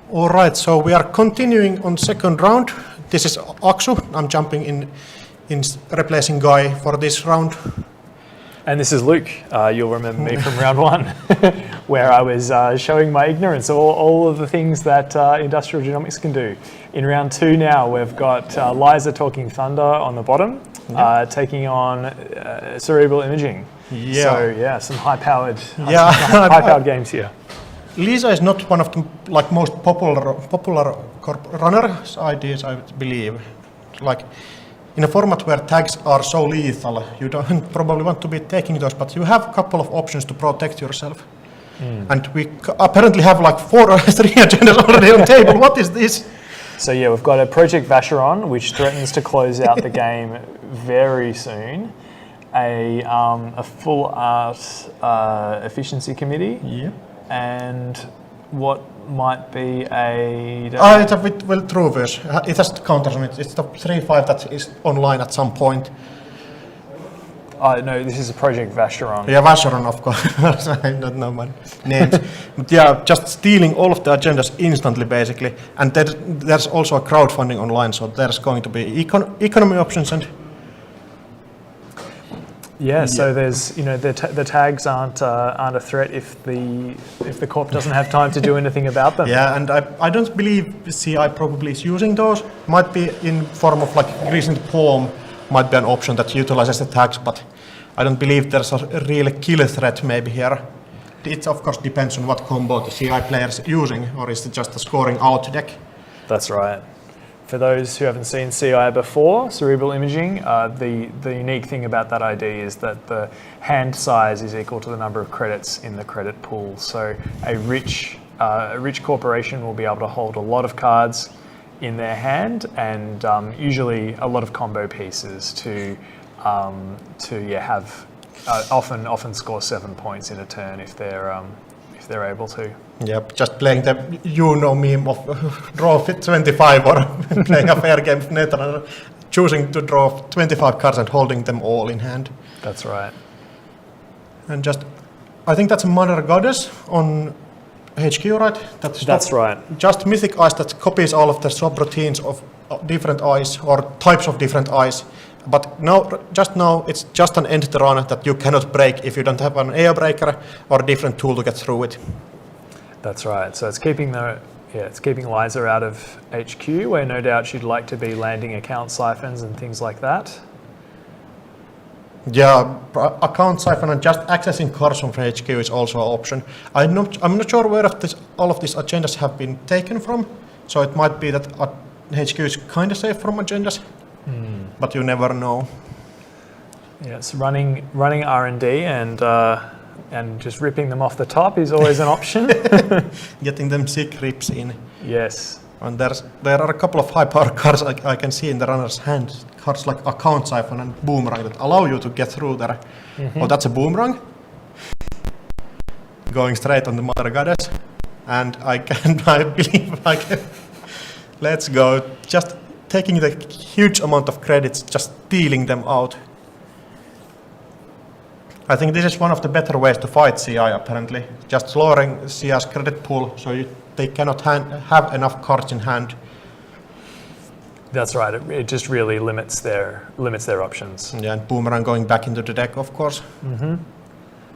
All right, so we are continuing on second round. This is Aksu. I'm jumping in replacing Guy for this round. And this is Luke. You'll remember me from round one, where I was showing my ignorance of all of the things that industrial genomics can do. In round two now, we've got Liza Talking Thunder on the bottom, taking on cerebral imaging. Yeah. So yeah, some high-powered games here. Lisa is not one of the most popular runners ideas, I believe. Like in a format where tags are so lethal, you don't probably want to be taking those, but you have a couple of options to protect yourself. And we apparently have like 4 or 3 agendas already on the table. What is this? So yeah, we've got a Project Vacheron, which threatens to close out the game very soon. A full art efficiency committee. Yeah. And what might be a... It's a bit well true verse. It has counters on it. It's the 3.5 that is online at some point. No, this is a Project Vacheron. Yeah, Vacheron, of course. I don't know my names. But yeah, just stealing all of the agendas instantly, basically. And there's also a crowdfunding online, so there's going to be economy options and... Yeah, so there's the tags aren't a threat if the corp doesn't have time to do anything about them. Yeah, and I don't believe CI probably is using those. Might be in form of like recent poem might be an option that utilizes the tags, but I don't believe there's a real kill threat maybe here. It of course depends on what combo the CI player is using, or is it just a scoring out deck? That's right. For those who haven't seen CI before, cerebral imaging, the unique thing about that ID is that the hand size is equal to the number of credits in the credit pool. So a rich corporation will be able to hold a lot of cards in their hand, and usually a lot of combo pieces to have often score 7 points in a turn if they're able to. Yep, just playing the meme of draw 25 or playing a fair game of Netrunner, choosing to draw 25 cards and holding them all in hand. That's right. And I think that's a Mother Goddess on HQ, right? That's right. Just Mythic Eyes that copies all of the subroutines of different eyes or types of different eyes. But now it's just an entity run that you cannot break if you don't have an AO breaker or a different tool to get through it. That's right. So it's keeping Liza out of HQ, where no doubt she'd like to be landing account siphons and things like that. Yeah, account siphon and just accessing cards from HQ is also an option. I'm not sure where all of these agendas have been taken from, so it might be that HQ is kind of safe from agendas, but you never know. Yes, running R&D and just ripping them off the top is always an option. Getting them sick rips in. Yes. And there are a couple of high-power cards I can see in the runner's hand. Cards like Account Siphon and Boomerang that allow you to get through there. Oh, that's a Boomerang. Going straight on the Mother Goddess. And I believe I can. Let's go. Just taking the huge amount of credits, just stealing them out. I think this is one of the better ways to fight CI, apparently. Just lowering CI's credit pool so they cannot have enough cards in hand. That's right. It just really limits their options. Yeah, and Boomerang going back into the deck, of course. Mm-hmm.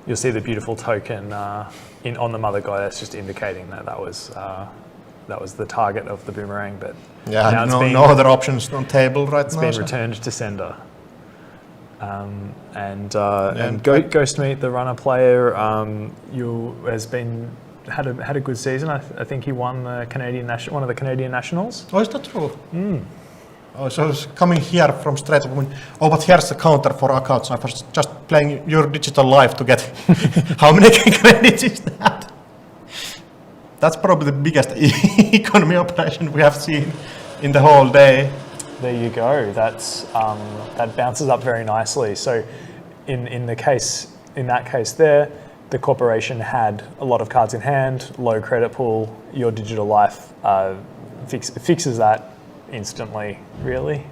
You'll see the beautiful token on the Mother Goddess, just indicating that was the target of the Boomerang. But yeah, no other options on table right now. It's been returned to sender. Ghostmeat, the runner player, had a good season. I think he won the one of the Canadian Nationals. Oh, is that true? Oh, so it's coming here from straight up. Oh, but here's the counter for accounts. I was just playing your digital life to get how many credits is that? That's probably the biggest economy operation we have seen in the whole day. There you go. That bounces up very nicely. So, in that case there, the corporation had a lot of cards in hand, low credit pool. Your digital life fixes that instantly, really.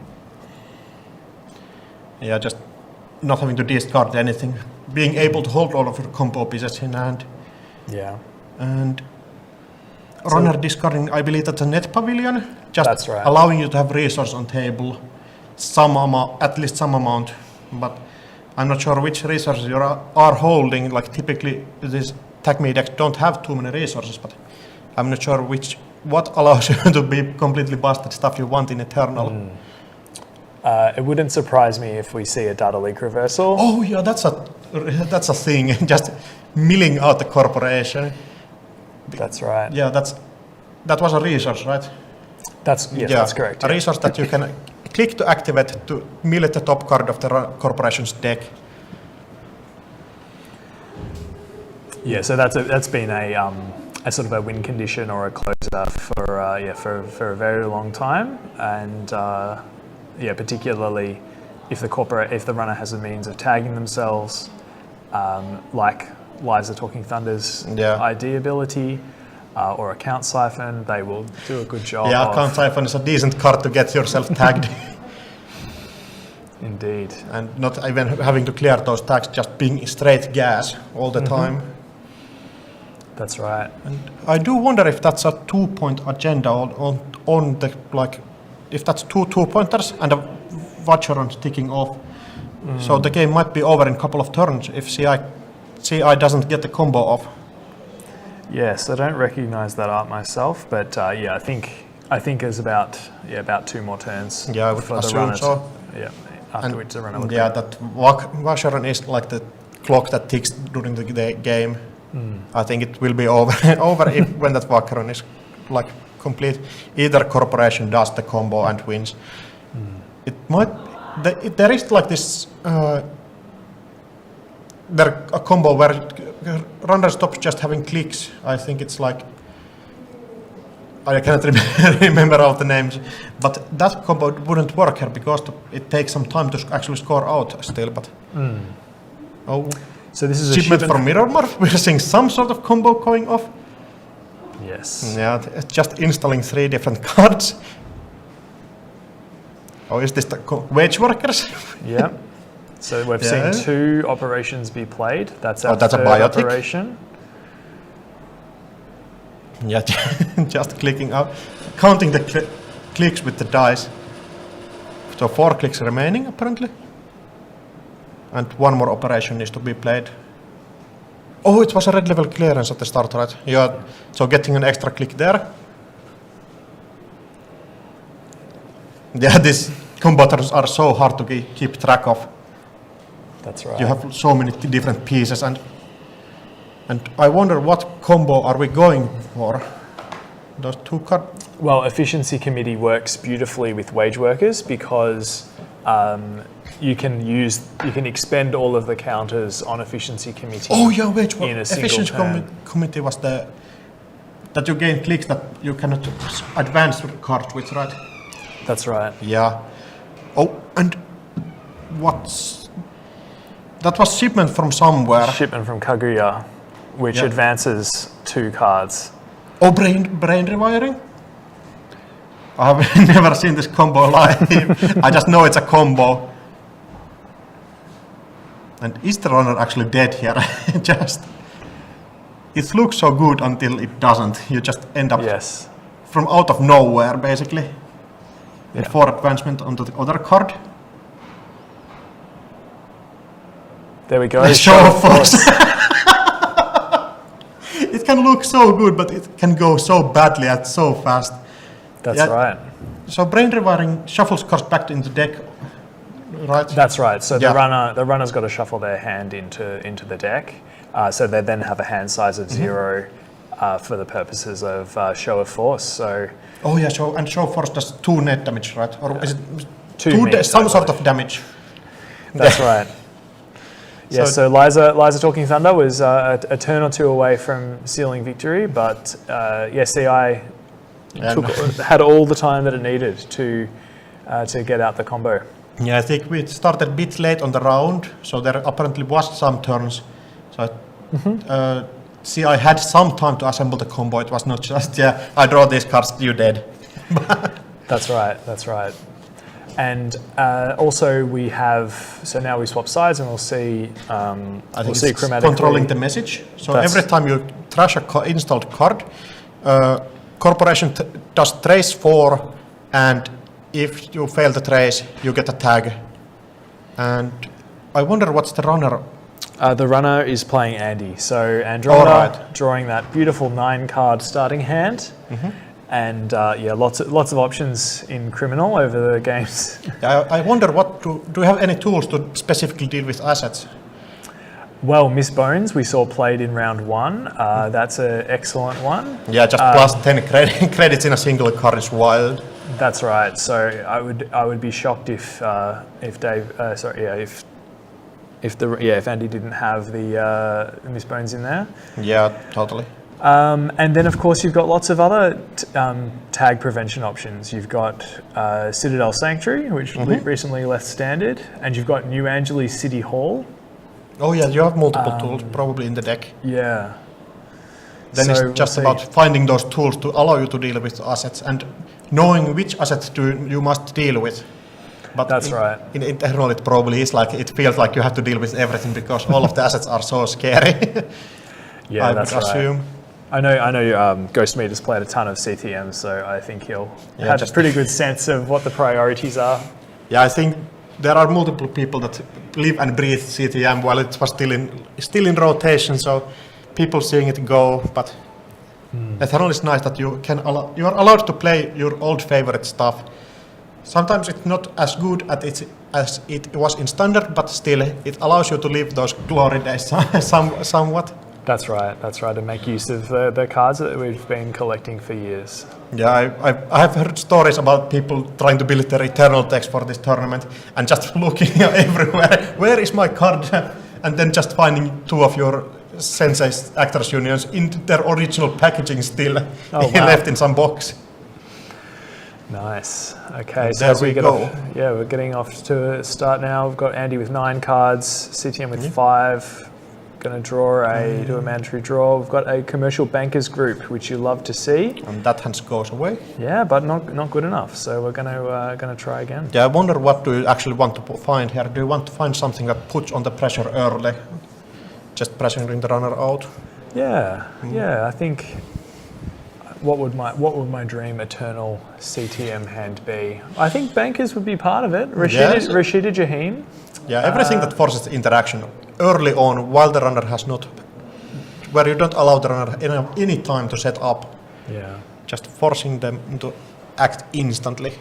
Yeah, just not having to discard anything, being able to hold all of your combo pieces in hand. Yeah. And runner discarding, I believe that's a net pavilion, just That's right. allowing you to have resource on table, some amount, at least some amount, but I'm not sure which resources you are holding. Like typically these tag me decks don't have too many resources, but I'm not sure what allows you to be completely busted stuff you want in Eternal. It wouldn't surprise me if we see a data leak reversal. Oh yeah, that's a thing. Just milling out the corporation. That's right. Yeah, that was a resource, right? That's correct. A yeah. resource that you can click to activate to mill at the top card of the corporation's deck. Yeah, so that's been a sort of a win condition or a closer for a very long time, and particularly if the runner has a means of tagging themselves, like Liza Talking Thunder's ID ability. Or account siphon, they will do a good job. Yeah, account siphon is a decent card to get yourself tagged. Indeed. And not even having to clear those tags, just being straight gas all the time. That's right. And I do wonder if that's a 2-point agenda on the, like, if that's two 2-pointers and a Vacheron ticking off. So the game might be over in a couple of turns if CI doesn't get the combo off. Yes, I don't recognise that art myself, but I think it's about 2 more turns. Yeah, I would for the assume runner so. After which the runner would yeah, that Vacheron is like the clock that ticks during the game. I think it will be over when that Vacheron is like complete. Either corporation does the combo and wins. It might. There is like this. There a combo where runner stops just having clicks. I think it's like, I cannot remember all the names, but that combo wouldn't work here because it takes some time to actually score out still. But so this is a shipment from Mirrormorph. We're seeing some sort of combo going off. Yes. Yeah, just installing 3 different cards. Oh, is this the wage workers? Yeah. So we've seen 2 operations be played. That's our that's a third biotic operation. Yeah, just clicking out, counting the clicks with the dice. So 4 clicks remaining apparently. And 1 more operation needs to be played. Oh, it was a red level clearance at the start, right? Yeah, so getting an extra click there. Yeah, these combatants are so hard to keep track of. That's right. You have so many different pieces, and I wonder what combo are we going for? Those 2 cards. Well, efficiency committee works beautifully with wage workers because you can expend all of the counters on efficiency committee. Oh yeah, wage in a single efficiency turn. committee was that you gain clicks that you cannot advance cards with, right? That's right. Yeah. Oh, and that was shipment from somewhere. Shipment from Kaguya, which advances 2 cards. Oh, brain rewiring? I have never seen this combo live. I just know it's a combo. And is the runner actually dead here? It looks so good until it doesn't. You just end up from out of nowhere, basically. And 4 advancement onto the other card. There we go. Show of force. It can look so good, but it can go so badly and so fast. That's right. So brain rewiring shuffles cards back into deck, right? That's right. So the runner's got to shuffle their hand into the deck. So they then have a hand size of 0 for the purposes of show of force. So. Oh yeah, show of force does 2 net damage, right? Or is it 2 some sort of damage? That's right. Yes, so Liza Talking Thunder was a turn or 2 away from sealing victory, but CI had all the time that it needed to get out the combo. Yeah, I think we started a bit late on the round, so there apparently was some turns. So CI had some time to assemble the combo. It was not just, I draw these cards, you dead. That's right. And also we have, so now we swap sides and we'll see, I think it's controlling the message. So every time you trash a installed card, corporation does trace 4, and if you fail the trace, you get a tag. And I wonder what's the runner. The runner is playing Andy. So Andromeda Alright. drawing that beautiful 9-card starting hand. And lots of options in Criminal over the games. I wonder do you have any tools to specifically deal with assets? Well, Miss Bones we saw played in round 1. That's an excellent one. Yeah, just plus 10 credits in a single card is wild. That's right. So I would be shocked if Andy didn't have the Miss Bones in there. Yeah, totally. And then, of course, you've got lots of other tag prevention options. You've got Citadel Sanctuary, which recently left standard, and you've got New Angeles City Hall. Oh yeah, you have multiple tools probably in the deck. Yeah. Then So it's just we'll about finding those tools to allow you to deal with assets and knowing which assets you must deal with. But That's right. In Eternal, it probably is like it feels like you have to deal with everything because all of the assets are so scary. Yeah, I that's would assume. right. I know. Ghost Meter's played a ton of CTM, so I think he'll have a just- pretty good sense of what the priorities are. Yeah, I think there are multiple people that live and breathe CTM while it was still in rotation. So people seeing it go, but Eternal is nice that you are allowed to play your old favorite stuff. Sometimes it's not as good as it was in standard, but still it allows you to live those glory days somewhat. That's right, and make use of the cards that we've been collecting for years. Yeah, I have heard stories about people trying to build their Eternal decks for this tournament and just looking everywhere. Where is my card? And then just finding 2 of your Sensei's Actors Unions in their original packaging still left in some box. Nice. Okay, And so there as we we get go. off, we're getting off to a start now. We've got Andy with 9 cards, CTM with 5. Going to do a mandatory draw. We've got a commercial bankers group, which you love to see. And that hand goes away. Yeah, but not good enough. So we're going to try again. Yeah, I wonder what do you actually want to find here. Do you want to find something that puts on the pressure early? Just pressuring the runner out? Yeah. I think what would my dream Eternal CTM hand be? I think bankers would be part of it. Rashida Jaheem. Yeah, everything that forces interaction early on while the runner has not, where you don't allow the runner any time to set up. Yeah. Just forcing them to act instantly.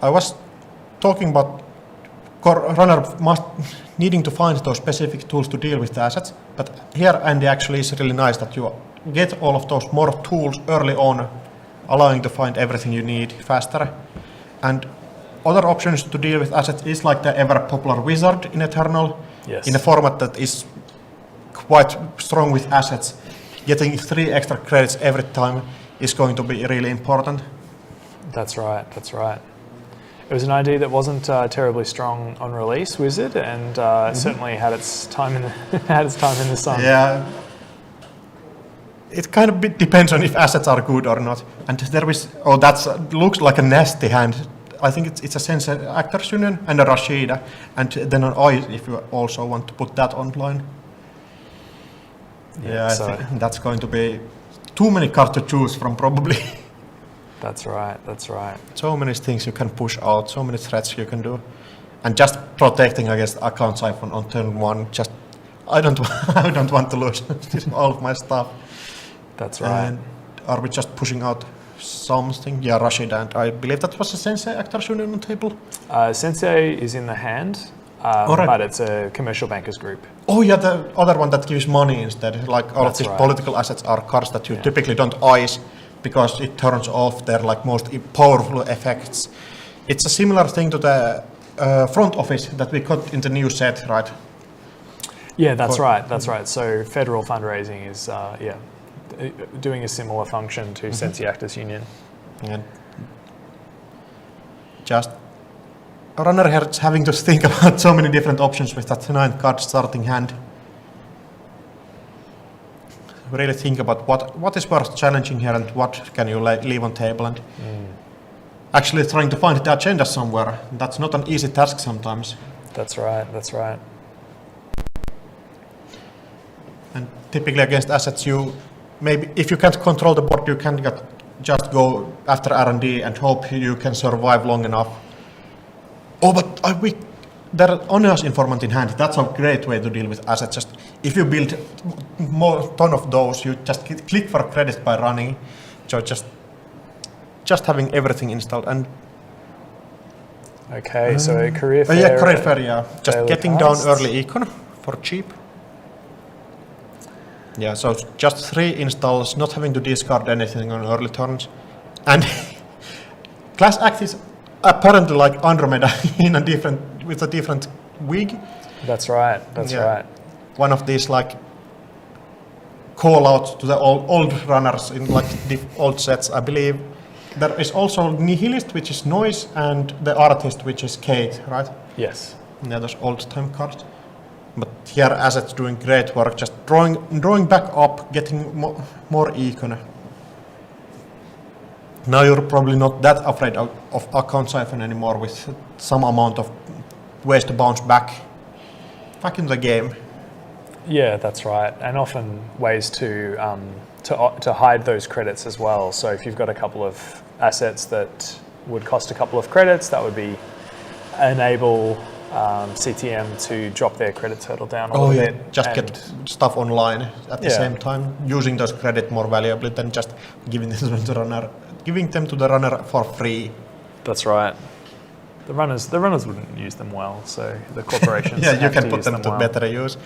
I was talking about runner needing to find those specific tools to deal with the assets, but here Andy actually is really nice that you get all of those more tools early on, allowing to find everything you need faster. And other options to deal with assets is like the ever popular Wizard in Eternal, Yes. in a format that is quite strong with assets. Getting 3 extra credits every time is going to be really important. That's right. It was an idea that wasn't terribly strong on release, Wizard, and certainly had its time in the sun. Yeah, it kind of depends on if assets are good or not. And there is looks like a nasty hand. I think it's a Sensei Actors Union and a Rashida, and then an Eye if you also want to put that online. Yeah, I think that's going to be too many cards to choose from probably. That's right. So many things you can push out, so many threats you can do, and just protecting against account siphon on turn 1. Just I don't want to lose all of my stuff. That's right. And are we just pushing out something? Yeah, Rashida, and I believe that was a Sensei Actors Union on table. Sensei is in the hand, Alright. but it's a commercial bankers group. Oh yeah, the other one that gives money instead. Like all of these political assets are cards that you typically don't ice because it turns off their most powerful effects. It's a similar thing to the front office that we got in the new set, right? Yeah, that's right. So federal fundraising is doing a similar function to Sensei Actors Union. And just a runner here is having to think about so many different options with that 9-card starting hand. Really think about what is worth challenging here and what can you leave on table, and actually trying to find the agenda somewhere. That's not an easy task sometimes. That's right. And typically against assets, you maybe if you can't control the board, you can just go after R&D and hope you can survive long enough. Oh, but there are honest informant in hand. That's a great way to deal with assets. Just if you build more ton of those, you just click for credit by running. So just having everything installed and. Okay, so a career fair. Yeah, career fair. Yeah, just getting down costs. early econ for cheap. Yeah, so just 3 installs, not having to discard anything on early turns, and class act is apparently like Andromeda with a different wig. That's right. That's right. One of these like call out to the old runners in like the old sets, I believe. There is also Nihilist, which is Noise, and the Artist, which is Kate, right? Yes. Yeah, those old time cards. But here, assets doing great work, just drawing back up, getting more econ. Now you're probably not that afraid of account siphon anymore, with some amount of ways to bounce back in the game. Yeah, that's right, and often ways to hide those credits as well. So if you've got a couple of assets that would cost a couple of credits, that would be enable CTM to drop their credit hurdle down a little bit. Just get stuff online at the same time, using those credit more valuably than just giving them to the runner for free. That's right. The runners wouldn't use them well, so the corporations. Yeah, you have can to put use them to well. better use.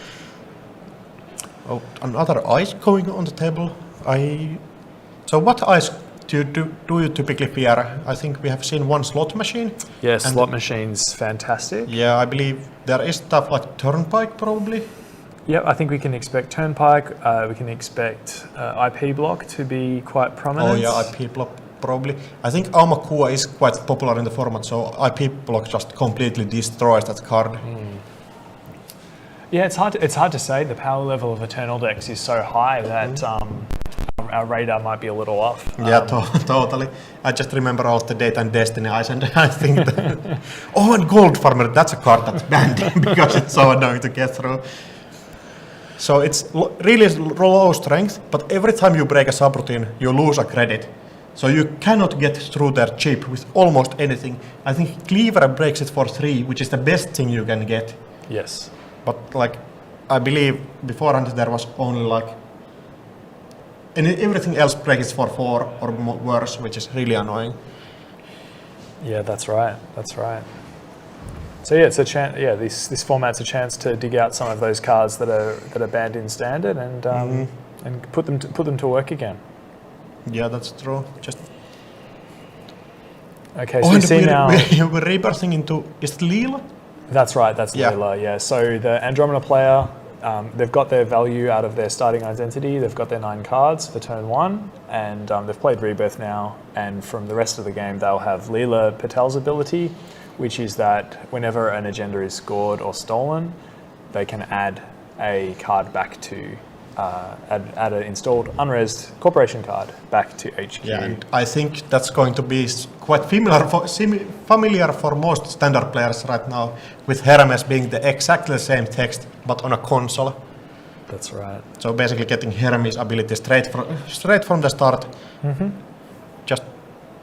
Oh, another ice going on the table. So what ice do you typically fear? I think we have seen one slot machine. Yeah, slot machines, fantastic. Yeah, I believe there is stuff like Turnpike probably. Yep, I think we can expect Turnpike. We can expect IP block to be quite prominent. Oh yeah, IP block probably. I think Aumakua is quite popular in the format, so IP block just completely destroys that card. Yeah, it's hard to say. The power level of Eternal decks is so high that our radar might be a little off. Yeah, totally. I just remember all the Data and Destiny eyes, and I think that oh, and Gold Farmer, that's a card that's banned because it's so annoying to get through. So it's really low strength, but every time you break a subroutine, you lose a credit. So you cannot get through there cheap with almost anything. I think Cleaver breaks it for 3, which is the best thing you can get. Yes. But like, I believe beforehand there was only like, and everything else breaks for 4 or worse, which is really annoying. Yeah, that's right. That's right. So yeah, it's a chance. Yeah, this format's a chance to dig out some of those cards that are banned in standard and put them to work again. Yeah, that's true. Just okay. So you see now we're rebirthing into is it Leela? That's right. That's Leela. Yeah. So the Andromeda player, they've got their value out of their starting identity. They've got their 9 cards for turn 1, and they've played Rebirth now. And from the rest of the game, they'll have Leela Patel's ability, which is that whenever an agenda is scored or stolen, they can add a card back to add an installed unresed corporation card back to HQ. Yeah, and I think that's going to be quite familiar for most standard players right now, with Hermes being the exactly same text but on a console. That's right. So basically getting Hermes ability straight from the start. Just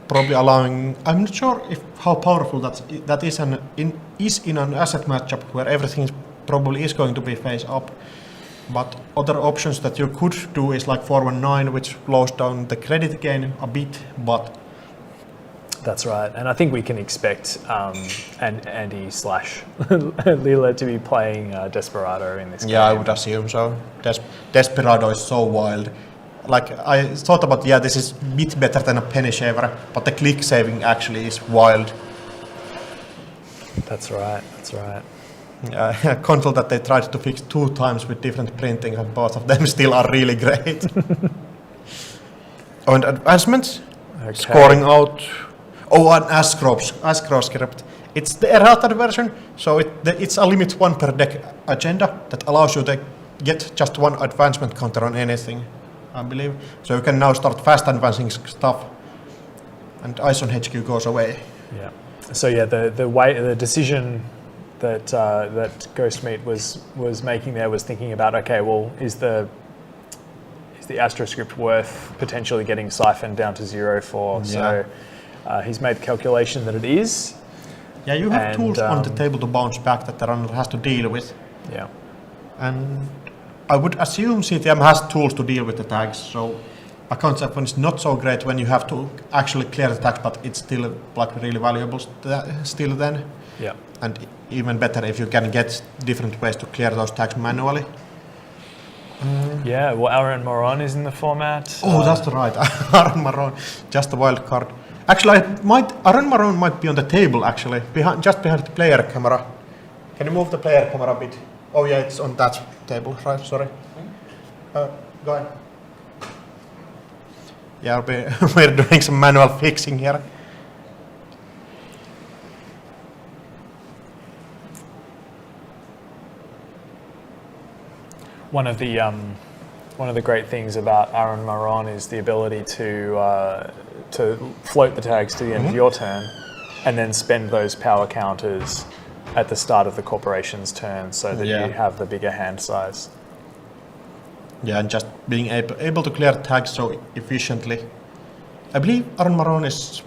probably allowing. I'm not sure how powerful that is in an asset matchup where everything probably is going to be face up. But other options that you could do is like 419, which slows down the credit gain a bit, but that's right. And I think we can expect Andy / Leela to be playing Desperado in this game. Yeah, I would assume so. Desperado is so wild. Like, I thought about, this is a bit better than a Penny Shaver, but the click saving actually is wild. That's right. That's right. A console that they tried to fix 2 times with different printing, and both of them still are really great. And advancements, scoring out. Oh, an Ascrow script. It's the errated version, so it's a limit 1 per deck agenda that allows you to get just 1 advancement counter on anything, I believe. So you can now start fast advancing stuff, and Ice on HQ goes away. Yeah. So yeah, the decision that Ghostmeat was making there was thinking about, okay, well, is the Astro script worth potentially getting siphoned down to 0 for? Yeah. So he's made the calculation that it is. Yeah, you have And, tools on the table to bounce back that the runner has to deal with. Yeah. And I would assume CTM has tools to deal with the tags, so account siphon is not so great when you have to actually clear the tags, but it's still like really valuable still then. Yeah. And even better if you can get different ways to clear those tags manually. Yeah, well, Aaron Moron is in the format. Oh, that's right. Aaron Maron, just a wild card. Actually, Aaron Maron might be on the table actually, just behind the player camera. Can you move the player camera a bit? Oh yeah, it's on that table, right? Sorry. Go ahead. Yeah, we're doing some manual fixing here. One of the great things about Aaron Maron is the ability to float the tags to the end of your turn, and then spend those power counters at the start of the corporation's turn, so that you have the bigger hand size. Yeah, and just being able to clear tags so efficiently. I believe Aaron Maron is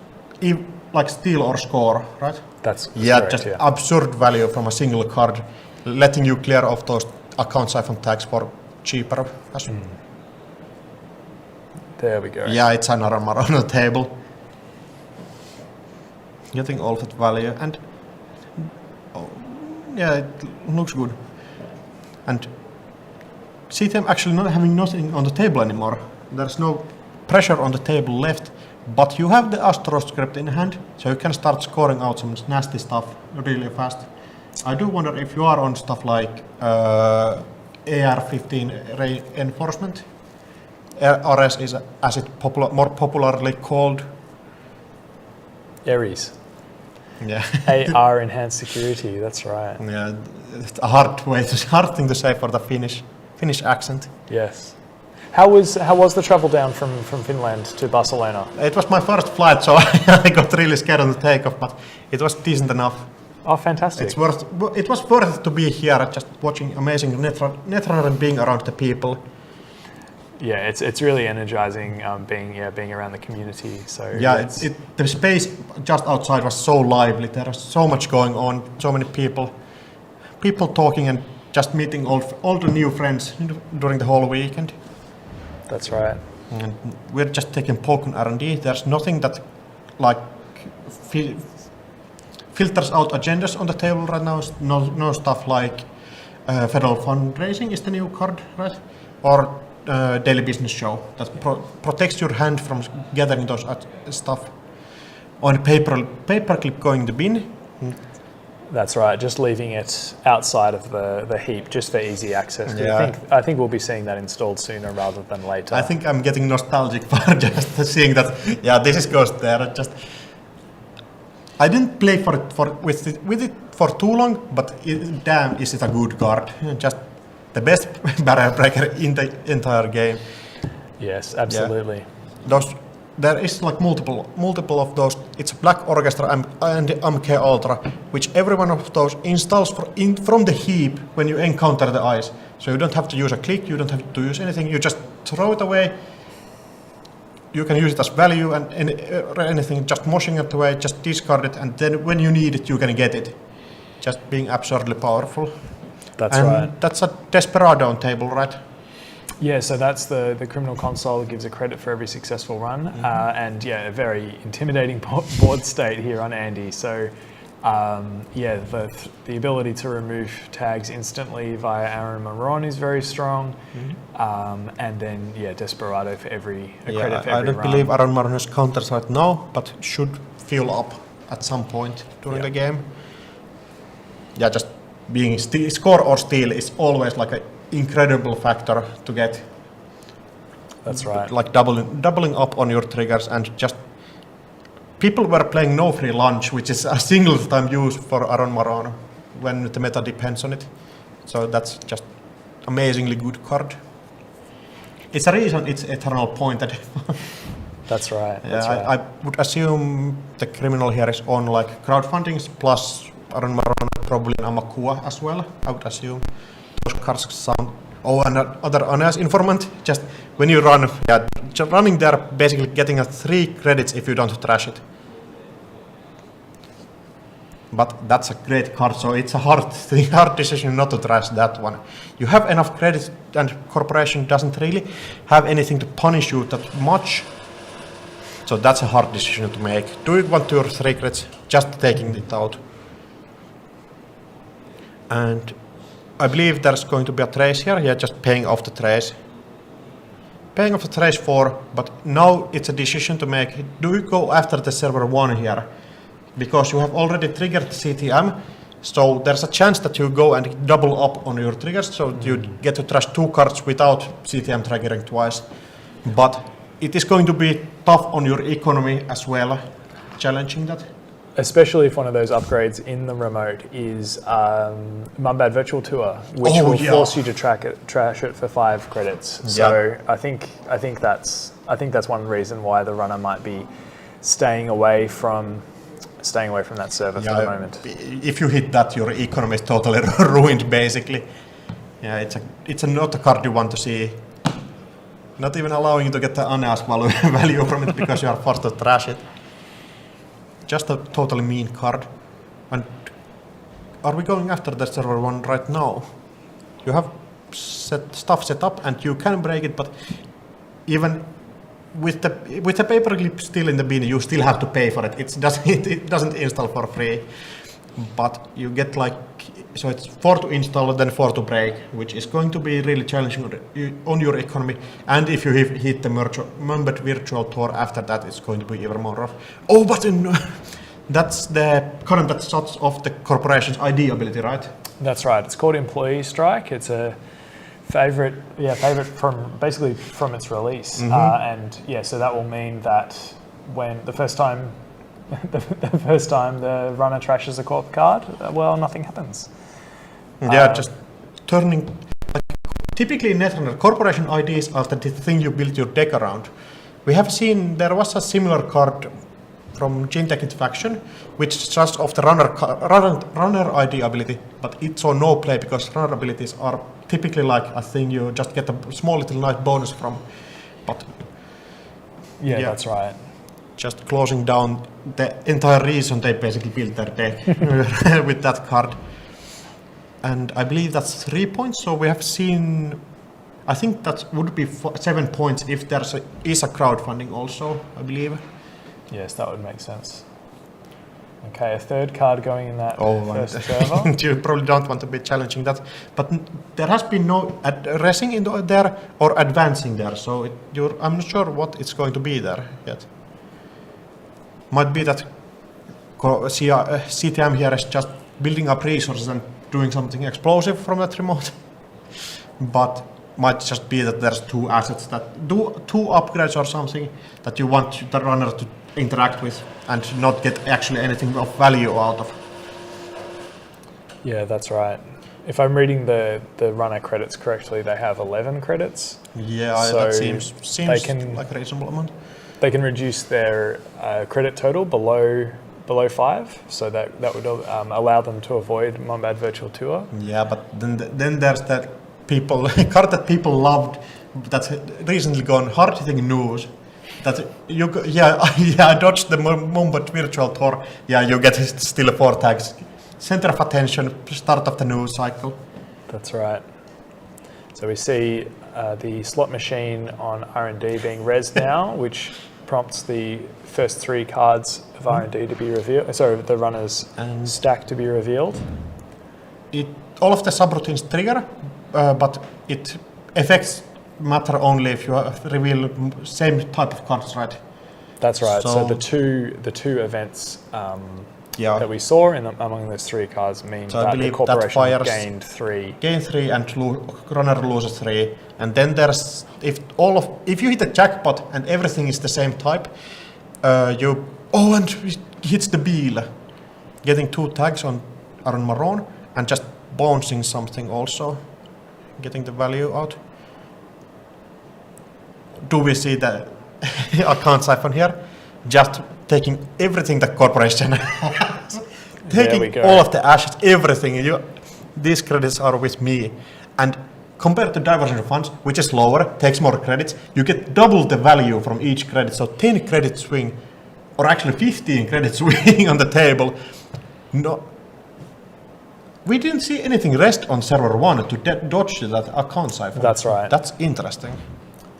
like steal or score, right? That's yeah, correct, just absurd value from a single card, letting you clear off those account siphon tags for cheaper. There we go. Yeah, it's an Aaron Maron on the table. Getting all that value, and yeah, it looks good. And CTM actually not having nothing on the table anymore. There's no pressure on the table left, but you have the Astro script in hand, so you can start scoring out some nasty stuff really fast. I do wonder if you are on stuff like AR-15 reinforcement, or as it more popularly called. Ares. Yeah. AR enhanced security. That's right. Yeah, it's a hard thing to say for the Finnish accent. Yes. How was the travel down from Finland to Barcelona? It was my first flight, so I got really scared on the takeoff, but it was decent enough. Oh, fantastic! It was worth it to be here, just watching amazing Netrunner and being around the people. Yeah, it's really energizing being around the community. So yeah, the space just outside was so lively. There was so much going on, so many people talking and just meeting all the new friends during the whole weekend. That's right. And we're just taking poke on R&D. There's nothing that like filters out agendas on the table right now. No stuff like federal fundraising is the new card, right? Or daily business show that protects your hand from gathering those stuff. On paperclip going to bin. That's right. Just leaving it outside of the heap, just for easy access. Yeah. I think we'll be seeing that installed sooner rather than later. I think I'm getting nostalgic for just seeing that. Yeah, this goes there. I didn't play with it for too long, but damn, is it a good card? Just the best barrier breaker in the entire game. Yes, absolutely. Yeah. There is like multiple of those. It's Black Orchestra and MK Ultra, which every one of those installs from the heap when you encounter the ice. So you don't have to use a click, you don't have to use anything, you just throw it away. You can use it as value and anything, just moshing it away, just discard it, and then when you need it, you can get it. Just being absurdly powerful. That's right. That's a Desperado on table, right? Yeah, so that's the criminal console that gives a credit for every successful run, and yeah, a very intimidating board state here on Andy. So yeah, the ability to remove tags instantly via Aaron Maron is very strong, and then yeah, Desperado for a credit for every run. I don't believe Aaron Maron has counters right now, but should fill up at some point during the game. Yeah, just being score or steal is always like an incredible factor to get. That's right. Like doubling up on your triggers, and just people were playing no free lunch, which is a single time use for Aaron Maron when the meta depends on it. So that's just amazingly good card. It's a reason it's eternal pointed. That's right. Yeah, That's right. I would assume the criminal here is on like crowdfundings plus Aaron Maron probably an Amakua as well, I would assume. Those cards sound... Oh, and other honest informant, just when you run, just running there, basically getting 3 credits if you don't trash it. But that's a great card, so it's a hard decision not to trash that one. You have enough credits, and corporation doesn't really have anything to punish you that much. So that's a hard decision to make. Do you want your 3 credits? Just taking it out. And I believe there's going to be a trace here. Yeah, just paying off the trace. Paying off the trace 4, but now it's a decision to make. Do you go after the server 1 here? Because you have already triggered CTM, so there's a chance that you go and double up on your triggers, so you get to trash 2 cards without CTM triggering twice. But it is going to be tough on your economy as well, challenging that. Especially if one of those upgrades in the remote is Mumbad Virtual Tour, which will force you to trash it for 5 credits. So I think that's one reason why the runner might be staying away from that server for the moment. If you hit that, your economy is totally ruined, basically. Yeah, it's not a card you want to see. Not even allowing you to get the unasked value from it because you are forced to trash it. Just a totally mean card. And are we going after the server 1 right now? You have stuff set up and you can break it, but even with the paperclip still in the bin, you still have to pay for it. It doesn't install for free, but you get so it's 4 to install, then 4 to break, which is going to be really challenging on your economy. And if you hit the Mumbad Virtual Tour after that, it's going to be even more rough. Oh, but that's the current that shuts off the corporation's ID ability, right? That's right. It's called Employee Strike. It's a favorite from its release, so that will mean that when the first time the runner trashes a corp card, nothing happens. Yeah, just turning. Typically in Netrunner, corporation IDs are the thing you build your deck around. We have seen there was a similar card from Gene-Techit faction, which just off the runner ID ability, but it saw no play because runner abilities are typically like a thing you just get a small little nice bonus from. But yeah, that's right. Just closing down the entire reason they basically built their deck with that card. And I believe that's 3 points, so we have seen, I think that would be 7 points if there is a crowdfunding also, I believe. Yes, that would make sense. Okay, a 3rd card going in that first server. You probably don't want to be challenging that, but there has been no addressing in there or advancing there, so I'm not sure what it's going to be there yet. Might be that CTM here is just building up resources and doing something explosive from that remote, but might just be that there's 2 assets that do 2 upgrades or something that you want the runner to interact with and not get actually anything of value out of. Yeah, that's right. If I'm reading the runner credits correctly, they have 11 credits. Yeah, so that seems like a reasonable amount. They can reduce their credit total below 5, so that would allow them to avoid Mumbad Virtual Tour. Yeah, but then there's that card that people loved that's recently gone hard-hitting news. That I dodged the Mumbad Virtual Tour. Yeah, you get still 4 tags. Center of attention, start of the news cycle. That's right. So we see the slot machine on R&D being rezzed now, which prompts the first 3 cards of R&D to be revealed. Sorry, the runner's stack to be revealed. All of the subroutines trigger, but it affects matter only if you reveal same type of cards, right? That's right. So the two events that we saw among those 3 cards mean that the corporation gained 3. Gain 3 and runner loses 3. And then there's if you hit a jackpot and everything is the same type, and it hits the Beal, getting 2 tags on Aaron Maroon and just bouncing something also, getting the value out. Do we see the account siphon here? Just taking everything the corporation has. taking go. all of the ashes, everything. These credits are with me. And compared to diversion funds, which is lower, takes more credits, you get double the value from each credit. So 10 credit swing, or actually 15 credit swing on the table. No, we didn't see anything rest on server 1 to dodge that account siphon. That's right. That's interesting.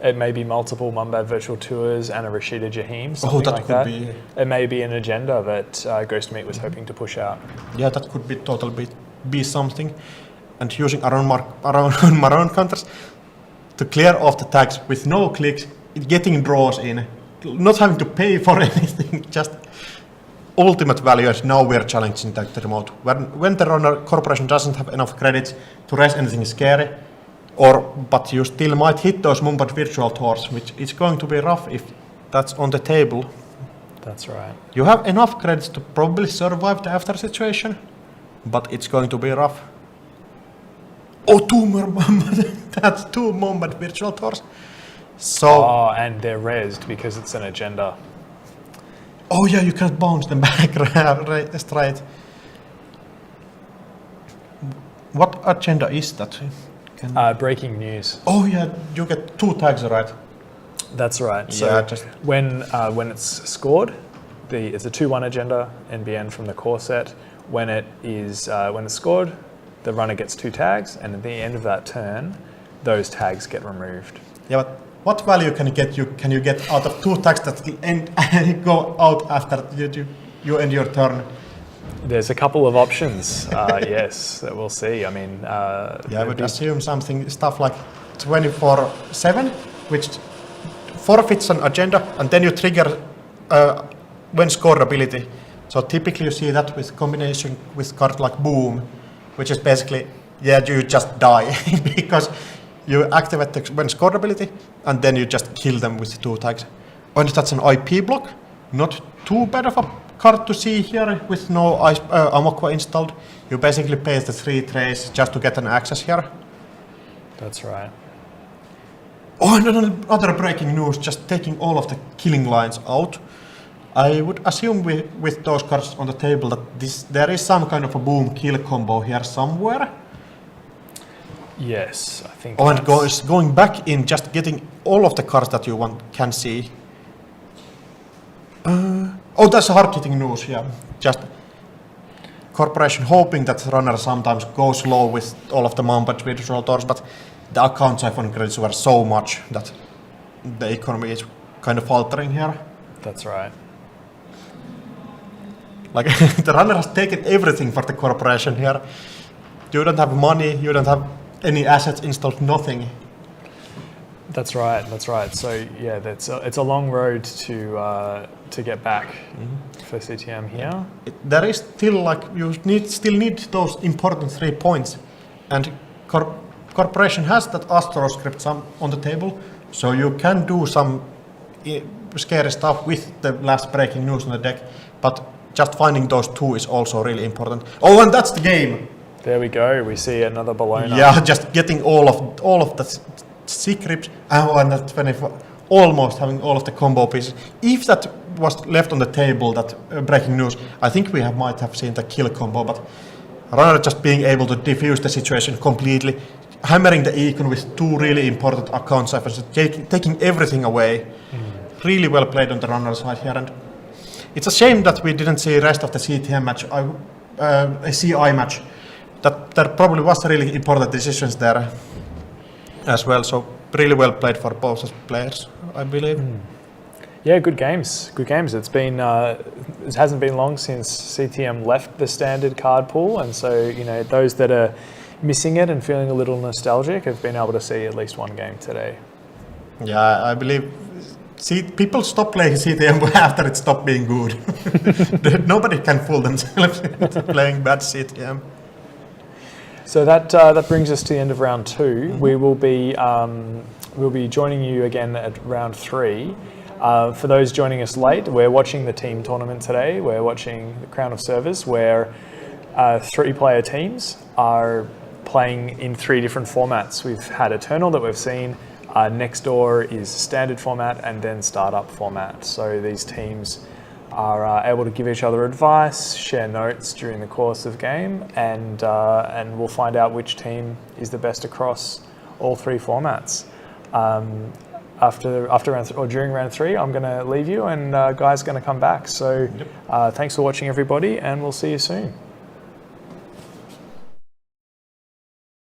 It may be multiple Mumbad virtual tours and a Rashida Jaheim, something that like could that. be. It may be an agenda that Ghost Meat was hoping to push out. Yeah, that could be totally be something. And using Maroon counters to clear off the tags with no clicks, getting draws in, not having to pay for anything, just ultimate value. As now we're challenging the remote. When the runner corporation doesn't have enough credits to raise anything scary, but you still might hit those Mumbad virtual tours, which is going to be rough if that's on the table. That's right. You have enough credits to probably survive the after situation, but it's going to be rough. Oh, 2 more Mumbad. That's 2 Mumbad virtual tours. So. Oh, and they're rezzed because it's an agenda. Oh yeah, you can bounce them back straight. What agenda is that? Breaking news. Oh yeah, you get 2 tags, right? That's right. So Yeah, just when it's scored, it's a 2-1 agenda NBN from the core set. When it's scored, the runner gets 2 tags, and at the end of that turn, those tags get removed. yeah, but what value can you get out of 2 tags that end go out after you end your turn? There's a couple of options, yes, that we'll see. I mean, I would assume stuff like 24/7, which forfeits an agenda, and then you trigger when scored ability. So typically you see that with combination with card like Boom, which is basically, you just die because you activate the when scored ability, and then you just kill them with 2 tags. And that's an IP block, not too bad of a card to see here with no Amokwa installed. You basically pay the 3 trays just to get an access here. That's right. Oh, and another breaking news, just taking all of the killing lines out. I would assume with those cards on the table that there is some kind of a boom kill combo here somewhere. Yes, I think. Oh, and going back in, just getting all of the cards that you can see. That's hard-hitting news, yeah. Just corporation hoping that runner sometimes goes low with all of the Mumbad virtual tours, but the account siphon credits were so much that the economy is kind of faltering here. That's right. Like the runner has taken everything for the corporation here. You don't have money, you don't have any assets installed, nothing. That's right. That's right. So yeah, it's a long road to get back for CTM here. There is still you still need those important 3 points, and corporation has that Astro script on the table, so you can do some scary stuff with the last breaking news on the deck, but just finding those 2 is also really important. Oh, and that's the game. There we go. We see another Bologna. Yeah, just getting all of the secrets. And that's when almost having all of the combo pieces. If that was left on the table, that breaking news, I think we might have seen the kill combo, but rather just being able to defuse the situation completely, hammering the econ with 2 really important account ciphers, taking everything away. Really well played on the runner side here, and it's a shame that we didn't see the rest of the CTM match, a CI match. That there probably was really important decisions there as well. So really well played for both players, I believe. Yeah, good games. Good games. It's been it hasn't been long since CTM left the standard card pool, and so those that are missing it and feeling a little nostalgic have been able to see at least 1 game today. Yeah, I believe. People stop playing CTM after it stopped being good. Nobody can fool themselves into playing bad CTM. So that brings us to the end of round 2. We will be we'll be joining you again at round 3. For those joining us late, we're watching the team tournament today. We're watching the Crown of Servers, where 3-player teams are playing in 3 different formats. We've had Eternal that we've seen. Next door is standard format and then startup format. So these teams are able to give each other advice, share notes during the course of the game, and we'll find out which team is the best across all three formats. After round or during round 3, I'm going to leave you, and Guy's going to come back. So thanks for watching, everybody, and we'll see you soon.